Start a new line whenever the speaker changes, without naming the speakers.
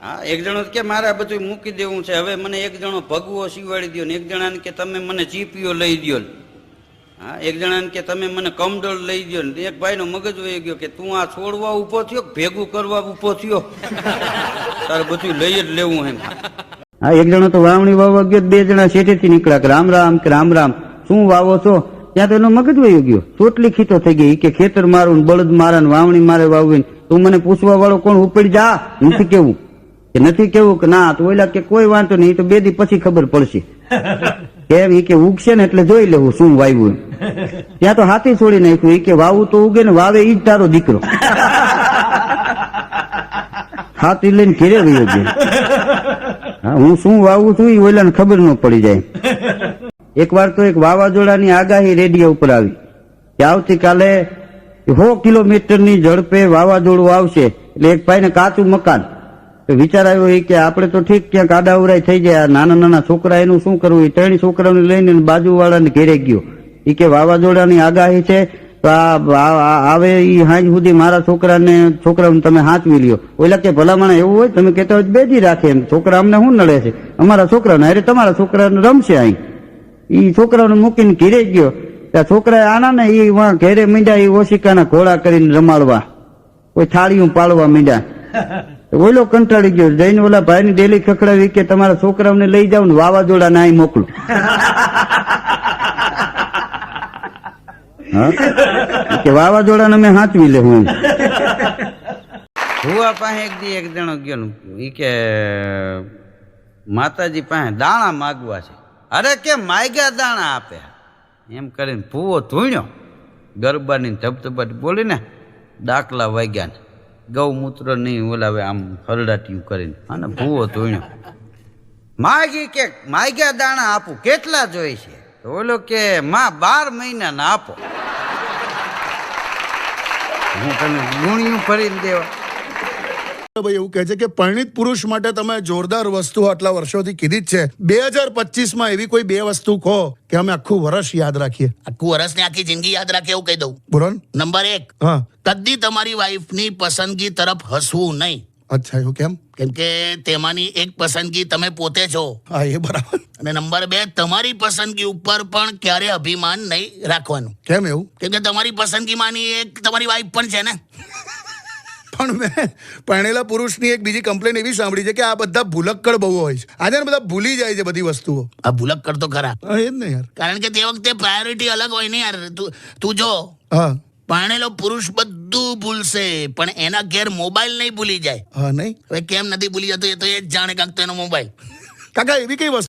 હા, એક જણો કે મારે આ બધું મૂકી દેવું છે, હવે મને એક જણો ભગવો સીવાડી દો ને, એક જણાને કે તમે મને ચીપીઓ લઈ દો ને, હા, એક જણાને કે તમે મને કમડોળ લઈ દો ને. એક ભાઈનો મગજ વહી ગયો કે તું આ છોડવા ઊભો થયો ભેગું કરવા ઊભો થયો, તારે બધું લઈ જ લેવું એમ.
હા, એક જણો તો વાવણી વાવવા ગયો, બે જણા શેઠેથી નીકળ્યા કે રામ રામ કે રામ રામ, શું વાવો છો? ત્યાં તો એનો મગજ વહી ગયો, ચોટલી ખીતો થઈ ગઈ કે ખેતર મારું બળદ મારા વાવણી મારે વાવવી, તું મને પૂછવા વાળો કોણ? ઉપડી જા, નથી કેવું કે નથી કેવું કે ના? તો ઓલા કે કોઈ વાંધો નહીં, તો 2 દી પછી ખબર પડશે. કેમ? એ કે ઉગશે ને એટલે જોઈ લેવું શું વાવ્યું. ત્યાં તો હાથી છોડી નાખ્યું, એ કે વાવું તો ઉગે ને વાવે ઈ જ તારો દીકરો. હાથી લઈને ઘેરે વયો ગયો. હા, હું શું વાવું છું એ ઓલાને ખબર ન પડી જાય. એક વાર તો એક વાવાઝોડાની આગાહી રેડિયો ઉપર આવી કે આવતીકાલે 100 કિલોમીટરની ઝડપે વાવાઝોડું આવશે. એટલે એક ભાઈને કાચું મકાન, તો વિચાર આવ્યો એ કે આપણે તો ઠીક ક્યાંક આડાવરાય થઈ જાય, નાના નાના છોકરા એનું શું કરવું? એ 3 છોકરાઓને લઈને બાજુવાળાને ઘેરે ગયો. એ કે વાવાઝોડાની આગાહી છે તો આવે એ હાંજ સુધી મારા છોકરાઓને તમે હાંચવી લ્યો. ઓલા કે ભલામણ એવું હોય, તમે કહેતા હોય બેજી રાખે એમ, છોકરા અમને શું નડે છે? અમારા છોકરાને અરે તમારા છોકરાને રમશે અહીં. એ છોકરાઓને મૂકીને ઘેરે ગયો. ત્યાં છોકરા આના ને એ ઘેરે મીંડ્યા, એ ઓશિકાના ઘોડા કરીને રમાડવા, કોઈ થાળીઓ પાડવા મીંડ્યા. ઓલો કંટાળી ગયો, જઈને ઓલા ભાઈ ની ડેલી ખખડાવી કે તમારા છોકરાઓને લઈ જાવ ને વાવાઝોડા ના અહીં મોકલો. કે વાવાઝોડાને અમે હાંચવી લેવું.
ભુવા પાસે એક દી એક જણો ગયો, ઈ કે માતાજી પાસે દાણા માગવા છે. અરે કે માગ્યા દાણા આપે એમ કરીને ભૂવો ધૂણ્યો, ગરબાની ધબધબાટી બોલીને દાખલા વાગ્યા ને ગૌમૂત્ર નહીં ઓલાવે આમ હરડાટીયું કરીને, અને ભૂવો ધૂણ્યો. માગી કે માગ્યા દાણા આપું, કેટલા જોઈ છે? તો ઓલો કે માં 12 મહિનાના આપો. હું તને ગુણિયું ફરીને દેવા.
ભાઈ એવું કહે છે કે પરિણીત પુરુષ માટે તમે જોરદાર વસ્તુ આટલા વર્ષોથી કીધી જ છે. 2025માં એવી કોઈ 2 વસ્તુ કહો કે અમે આખું વર્ષ યાદ રાખીએ.
આખું વર્ષ ને આખી જિંદગી યાદ રાખે એવું કહી દઉં.
બોલો ને.
નંબર 1,
હા,
કદી તમારી વાઈફની પસંદગી તરફ હસવું નહીં.
અચ્છા, એવું કેમ?
કેમ કે તેમાંની એક પસંદગી તમે પોતે છો.
હા, એ બરાબર.
અને નંબર 2, તમારી પસંદગી ઉપર પણ ક્યારે અભિમાન નહીં રાખવાનું.
કેમ એવું?
કેમ કે તમારી પસંદગીમાંની એક તમારી વાઈફ પણ છે ને.
પણ મેં પરણેલા પુરુષની એક બીજી કમ્પ્લેન એવી સાંભળી છે કે આ બધા ભૂલક્કડ બહુ હોય છે. આજે બધા ભૂલી જાય છે બધી વસ્તુઓ.
આ ભૂલક કરતો ખરા.
હા, એ જ ને યાર.
કારણ કે તે વખતે પ્રાયોરિટી અલગ હોય ને યાર. તું જો,
હા
પરણેલો પુરુષ બધું ભૂલશે પણ એના ઘેર મોબાઈલ નહીં ભૂલી જાય.
હા, નહીં
હવે કેમ નથી ભૂલી જતો એ તો એ જ જાણે કાંક તો એનો મોબાઈલ.
કાકા એવી કઈ વસ્તુ